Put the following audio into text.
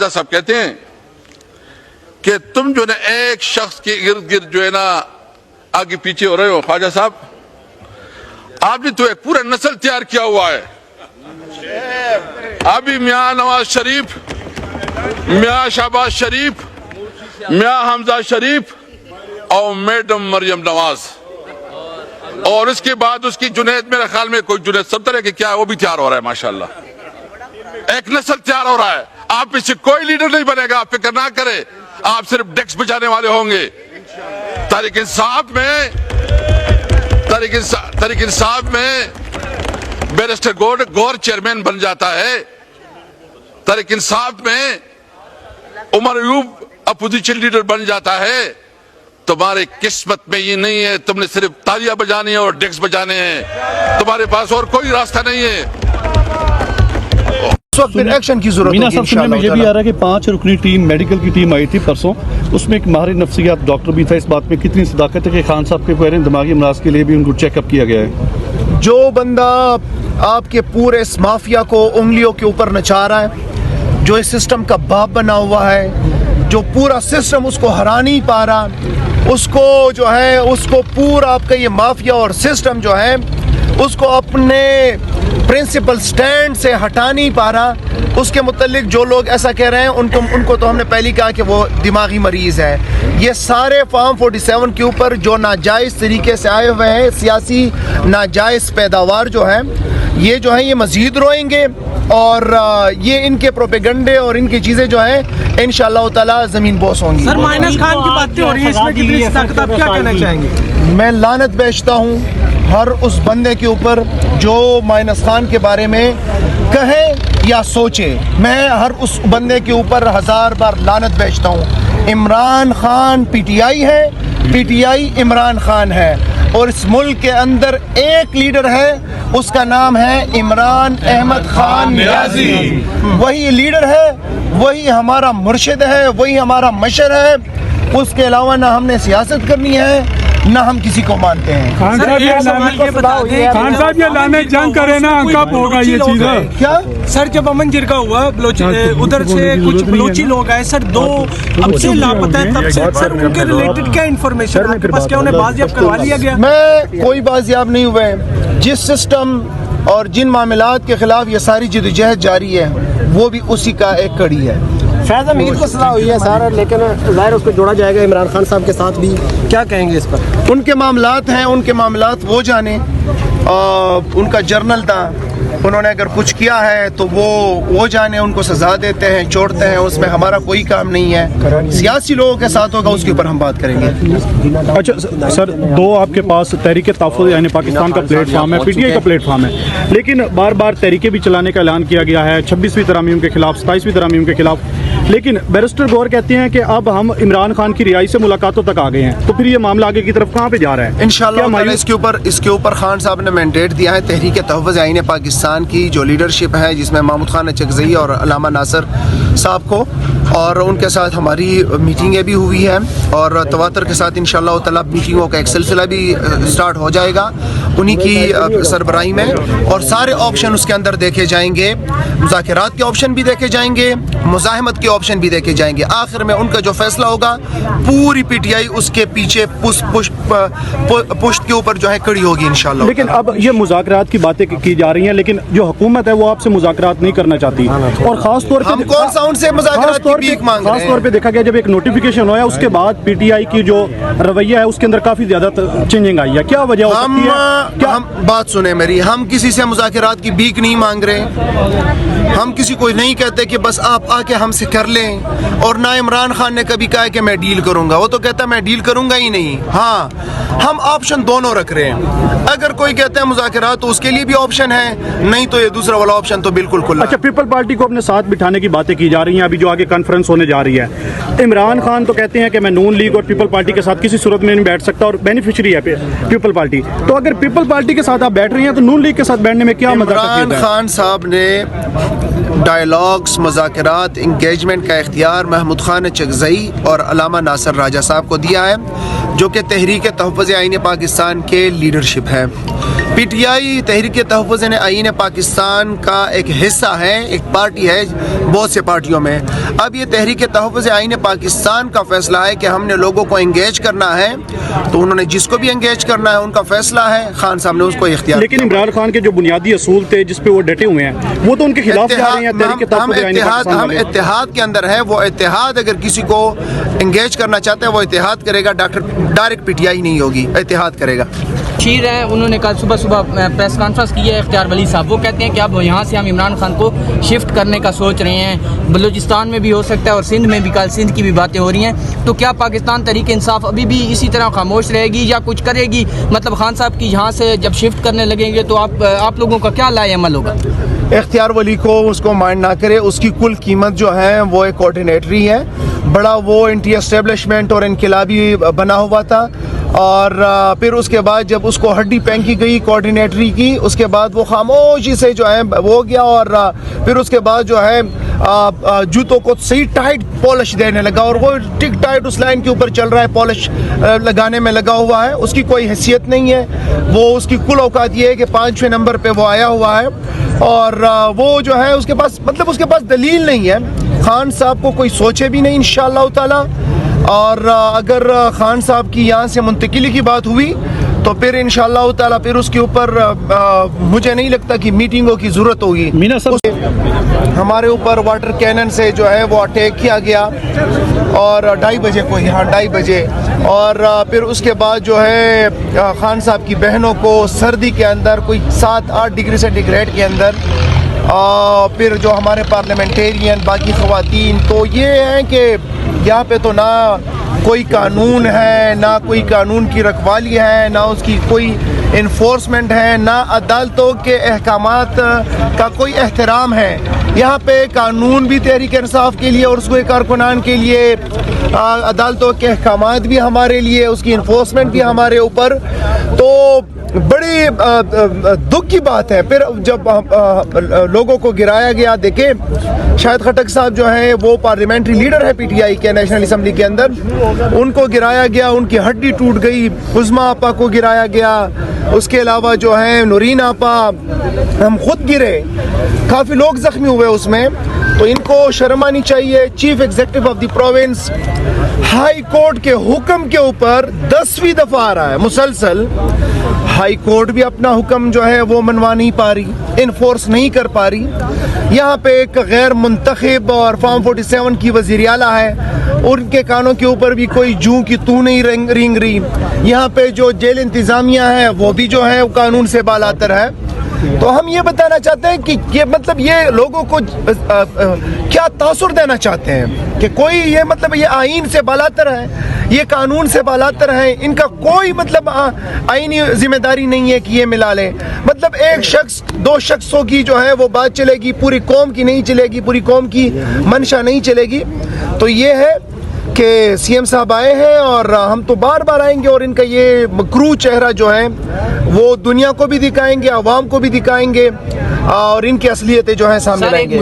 خواجہ صاحب کہتے ہیں کہ تم جو نا ایک شخص کے ارد گرد جو ہے نا آگے پیچھے ہو رہے ہو، خواجہ صاحب آپ نے تو ایک پورا نسل تیار کیا ہوا ہے. ابھی میاں نواز شریف، میاں شہباز شریف، میاں حمزہ شریف اور میڈم مریم نواز، اور اس کے بعد اس کی جنید، میرے خیال میں کوئی جنید صدر ہے کہ کیا ہے، وہ بھی تیار ہو رہا ہے. ماشاءاللہ ایک نسل تیار ہو رہا ہے. آپ میں سے کوئی لیڈر نہیں بنے گا، آپ فکر نہ کرے، آپ صرف ڈیکس بجانے والے ہوں گے. تحریک انصاف میں بیرسٹر گور چیئرمین بن جاتا ہے. تحریک انصاف میں عمر ایوب اپوزیشن لیڈر بن جاتا ہے. تمہارے قسمت میں یہ نہیں ہے، تم نے صرف تالیاں بجانی ہے اور ڈیکس بجانے ہیں، تمہارے پاس اور کوئی راستہ نہیں ہے. اس وقت پھر ایکشن کی ضرورت مینا ہوگی صاحب سننے میں یہ بھی آ رہا ہے کہ 5 رکنی ٹیم میڈیکل کی ٹیم آئی تھی پرسوں، اس میں ایک ماہر نفسیات ڈاکٹر بھی تھا. اس بات میں کتنی صداقت ہے کہ خان صاحب کے پہلے دماغی امراض کے لیے بھی ان کو چیک اپ کیا گیا ہے؟ جو بندہ آپ کے پورے اس مافیا کو انگلیوں کے اوپر نچا رہا ہے، جو اس سسٹم کا باپ بنا ہوا ہے، جو پورا سسٹم اس کو ہرا نہیں پا رہا، اس کو پورا آپ کا یہ مافیا اور سسٹم جو ہے اس کو اپنے پرنسپل سٹینڈ سے ہٹا نہیں پا رہا، اس کے متعلق جو لوگ ایسا کہہ رہے ہیں ان کو تو ہم نے پہلے کہا کہ وہ دماغی مریض ہے. یہ سارے فارم 47 کے اوپر جو ناجائز طریقے سے آئے ہوئے ہیں، سیاسی ناجائز پیداوار جو ہے یہ مزید روئیں گے، اور یہ ان کے پروپیگنڈے اور ان کی چیزیں جو ہیں انشاءاللہ تعالی زمین بوس ہوں گی. سر مائنس خان کی باتیں ہو رہی ہیں، اس میں کتنی طاقت، آپ کیا کہنا چاہیں گے؟ میں لعنت بیچتا ہوں ہر اس بندے کے اوپر جو مائنس خان کے بارے میں کہے یا سوچے. میں ہر اس بندے کے اوپر 1000 بار لعنت بیچتا ہوں. Imran Khan P T I ہے، P T I Imran Khan ہے، اور اس ملک کے اندر ایک لیڈر ہے، اس کا نام ہے عمران احمد خان نیازی. وہی لیڈر ہے، وہی ہمارا مرشد ہے، وہی ہمارا مشر ہے. اس کے علاوہ نہ ہم نے سیاست کرنی ہے، نہ ہم کسی کو مانتے ہیں. خان صاحب یہ لانے جنگ کرے نا، کب ہوگا یہ چیز؟ کیا سر جب امن جرگہ ہوا ادھر سے کچھ بلوچی لوگ آئے سر، 2 اب سے لاپتہ ہیں، تب سے سر ان کے ریلیٹڈ کیا انفارمیشن آپ کے پاس، کیا انہیں بازیاب کروا لیا گیا؟ میں کوئی بازیاب نہیں ہوئے. جس سسٹم اور جن معاملات کے خلاف یہ ساری جدوجہد جاری ہے وہ بھی اسی کا ایک کڑی ہے. فیض حمید کو صلاح ہوئی ہے سر، لیکن ظاہر اس کو جوڑا جائے گا عمران خان صاحب کے ساتھ بھی، کیا کہیں گے اس پر؟ ان کے معاملات ہیں، ان کے معاملات وہ جانے. ان کا جرنل تھا، انہوں نے اگر کچھ کیا ہے تو وہ جانے، ان کو سزا دیتے ہیں، چھوڑتے ہیں، اس میں ہمارا کوئی کام نہیں ہے. سیاسی لوگوں کے ساتھ ہوگا، اس کے اوپر ہم بات کریں گے. اچھا سر، 2 آپ کے پاس تحریک تحفظ یعنی پاکستان کا پلیٹ فارم ہے، پی ٹی آئی کا پلیٹ فارم ہے، لیکن بار بار تحریکیں بھی چلانے کا اعلان کیا گیا ہے 26ویں ترامیم کے خلاف، 27ویں ترامیم کے خلاف. لیکن بیرسٹر گور کہتے ہیں کہ اب ہم عمران خان کی رہائی سے ملاقاتوں تک آ گئے ہیں، تو پھر یہ معاملہ آگے کی طرف کہاں پہ جا رہا ہے؟ انشاءاللہ اس کے اوپر خان صاحب نے مینڈیٹ دیا ہے. تحریک تحفظ آئین پاکستان کی جو لیڈرشپ ہے، جس میں محمود خان اچکزئی اور علامہ ناصر صاحب کو، اور ان کے ساتھ ہماری میٹنگیں بھی ہوئی ہیں، اور تواتر کے ساتھ انشاءاللہ تعالی میٹنگوں کا ایک سلسلہ بھی سٹارٹ ہو جائے گا انہی کی سربراہی میں، اور سارے آپشن اس کے اندر دیکھے جائیں گے. مذاکرات کے آپشن بھی دیکھے جائیں گے، مزاحمت کے آپشن بھی دیکھے جائیں گے. آخر میں ان کا جو فیصلہ ہوگا پوری پی ٹی آئی اس کے پیچھے پشت کے اوپر جو ہے کڑی ہوگی انشاءاللہ. لیکن اب یہ مذاکرات کی باتیں کی جا رہی ہیں، لیکن جو حکومت ہے وہ آپ سے مذاکرات نہیں کرنا چاہتی، اور خاص طور پہ ہم کون سا ان سے مذاکرات کی بھیک مانگ رہے ہیں؟ خاص طور پہ دیکھا گیا جب ایک نوٹیفیکیشن ہوا ہے اس کے بعد پی ٹی آئی کی جو رویہ ہے اس کے اندر کافی زیادہ چینجنگ آئی ہے. کیا وجہ ہو سکتی ہے؟ ہم بات سنیں میری، ہم کسی سے مذاکرات کی بھیک نہیں مانگ رہے. ہم کسی کو نہیں کہتے کہ بس آپ آ کے ہم سے کر لیں، اور نہ عمران خان نے کبھی کہا کہ میں ڈیل کروں گا، وہ تو کہتا ہے میں ڈیل کروں گا ہی نہیں. ہاں ہم آپشن دونوں رکھ رہے ہیں. اگر کوئی کہتا ہے مذاکرات تو اس کے لیے بھی آپشن ہے، نہیں تو یہ دوسرا والا آپشن تو بالکل کھلا ہے. اچھا، پیپل پارٹی کو اپنے ساتھ بٹھانے کی باتیں کی جا رہی ہیں ابھی جو آگے کانفرنس ہونے جا رہی ہے. عمران خان تو کہتے ہیں کہ میں نون لیگ اور پیپل پارٹی کے ساتھ کسی صورت میں نہیں بیٹھ سکتا، اور بینیفیشری ہے پیپل پارٹی. تو اگر پیپل پارٹی کے ساتھ آپ بیٹھ رہی ہیں تو نون لیگ کے ساتھ بیٹھنے میں کیا مزہ ہے؟ عمران خان صاحب نے ڈائیلاگز، مذاکرات، انگیجمنٹ کا اختیار محمود خان اچکزئی اور علامہ ناصر راجہ صاحب کو دیا ہے، جو کہ تحریک تحفظ آئین پاکستان کے لیڈرشپ ہے. پی ٹی آئی تحریک تحفظ آئین پاکستان کا ایک حصہ ہے، ایک پارٹی ہے بہت سے پارٹیوں میں. اب یہ تحریک تحفظ آئین پاکستان کا فیصلہ ہے کہ ہم نے لوگوں کو انگیج کرنا ہے، تو انہوں نے جس کو بھی انگیج کرنا ہے ان کا فیصلہ ہے. خان صاحب نے اس کو اختیار. لیکن عمران خان کے جو بنیادی اصول تھے جس پہ وہ ڈٹے ہوئے ہیں وہ تو ان کے خلاف جا رہے ہیں. تحریک تحفظ آئین پاکستان ہم اتحاد کے اندر ہے. وہ اتحاد اگر کسی کو انگیج کرنا چاہتا ہے وہ اتحاد کرے گا. ڈائریکٹ پی ٹی آئی نہیں ہوگی، اتحاد کرے گا. شیر ہے، انہوں نے کل صبح پریس کانفرنس کی ہے اختیار ولی صاحب. وہ کہتے ہیں کہ اب یہاں سے ہم عمران خان کو شفٹ کرنے کا سوچ رہے ہیں. بلوچستان میں بھی ہو سکتا ہے اور سندھ میں بھی، کل سندھ کی بھی باتیں ہو رہی ہیں. تو کیا پاکستان تحریک انصاف ابھی بھی اسی طرح خاموش رہے گی یا کچھ کرے گی؟ مطلب خان صاحب کی یہاں سے جب شفٹ کرنے لگیں گے تو آپ لوگوں کا کیا لائے عمل ہوگا؟ اختیار ولی کو اس کو مائنڈ نہ کرے. اس کی کل قیمت جو ہے وہ ایک کوارڈینیٹری ہے. بڑا وہ انٹی اسٹیبلشمنٹ اور انقلابی بنا ہوا تھا، اور پھر اس کے بعد جب اس کو ہڈی پھینکی گئی کوارڈینیٹری کی، اس کے بعد وہ خاموشی سے جو ہے وہ گیا، اور پھر اس کے بعد جو ہے جوتوں کو صحیح ٹائٹ پالش دینے لگا، اور وہ ٹک ٹائٹ اس لائن کے اوپر چل رہا ہے، پالش لگانے میں لگا ہوا ہے. اس کی کوئی حیثیت نہیں ہے. وہ اس کی کل اوقات یہ ہے کہ 5ویں نمبر پہ وہ آیا ہوا ہے، اور وہ جو ہے اس کے پاس دلیل نہیں ہے. خان صاحب کو کوئی سوچے بھی نہیں انشاءاللہ تعالی. اور اگر خان صاحب کی یہاں سے منتقلی کی بات ہوئی تو پھر انشاءاللہ تعالی پھر اس کے اوپر مجھے نہیں لگتا کہ میٹنگوں کی ضرورت ہوگی. ہمارے اوپر واٹر کینن سے جو ہے وہ اٹیک کیا گیا، اور 2:30 بجے کو، یہاں 2:30 بجے، اور پھر اس کے بعد جو ہے خان صاحب کی بہنوں کو سردی کے اندر کوئی 7-8 ڈگری سینٹی گریڈ کے اندر، پھر جو ہمارے پارلیمنٹیرین باقی خواتین، تو یہ ہیں کہ یہاں پہ تو نہ کوئی قانون ہے، نہ کوئی قانون کی رکھوالی ہے، نہ اس کی کوئی انفورسمنٹ ہے، نہ عدالتوں کے احکامات کا کوئی احترام ہے. یہاں پہ قانون بھی تحریک انصاف کے لیے اور اس کے کارکنان کے لیے، عدالتوں کے احکامات بھی ہمارے لیے، اس کی انفورسمنٹ بھی ہمارے اوپر. تو بڑی دکھ کی بات ہے. پھر جب لوگوں کو گرایا گیا، دیکھیں شاہد خٹک صاحب جو ہیں وہ پارلیمنٹری لیڈر ہے پی ٹی آئی کے نیشنل اسمبلی کے اندر، ان کو گرایا گیا، ان کی ہڈی ٹوٹ گئی. عظمیٰ آپا کو گرایا گیا، اس کے علاوہ جو ہے نورین آپا، ہم خود گرے، کافی لوگ زخمی ہوئے اس میں. تو ان کو شرم آنی چاہیے. Chief executive of the province high court کے حکم کے اوپر 10ویں دفعہ آ رہا ہے مسلسل. ہائی کورٹ بھی اپنا حکم جو ہے وہ منوا نہیں پا رہی، انفورس نہیں کر پا رہی. یہاں پہ ایک غیر منتخب اور فارم 47 کی وزیر اعلیٰ ہے، ان کے کانوں کے اوپر بھی کوئی جوں کی تو نہیں رینگ رہی. یہاں پہ جو جیل انتظامیہ ہے وہ بھی جو ہے قانون سے بالاتر ہے. تو ہم یہ بتانا چاہتے ہیں کہ یہ مطلب یہ لوگوں کو کیا تاثر دینا چاہتے ہیں کہ کوئی یہ مطلب یہ آئین سے بالاتر ہے، یہ قانون سے بالاتر ہے. ان کا کوئی مطلب آئینی ذمہ داری نہیں ہے کہ یہ ملا لیں. مطلب ایک شخص 2 شخصوں کی جو ہے وہ بات چلے گی، پوری قوم کی نہیں چلے گی، پوری قوم کی منشا نہیں چلے گی. تو یہ ہے کہ سی ایم صاحب آئے ہیں اور ہم تو بار بار آئیں گے، اور ان کا یہ مکروہ چہرہ جو ہے وہ دنیا کو بھی دکھائیں گے، عوام کو بھی دکھائیں گے، اور ان کی اصلیتیں جو ہیں سامنے لائیں گے.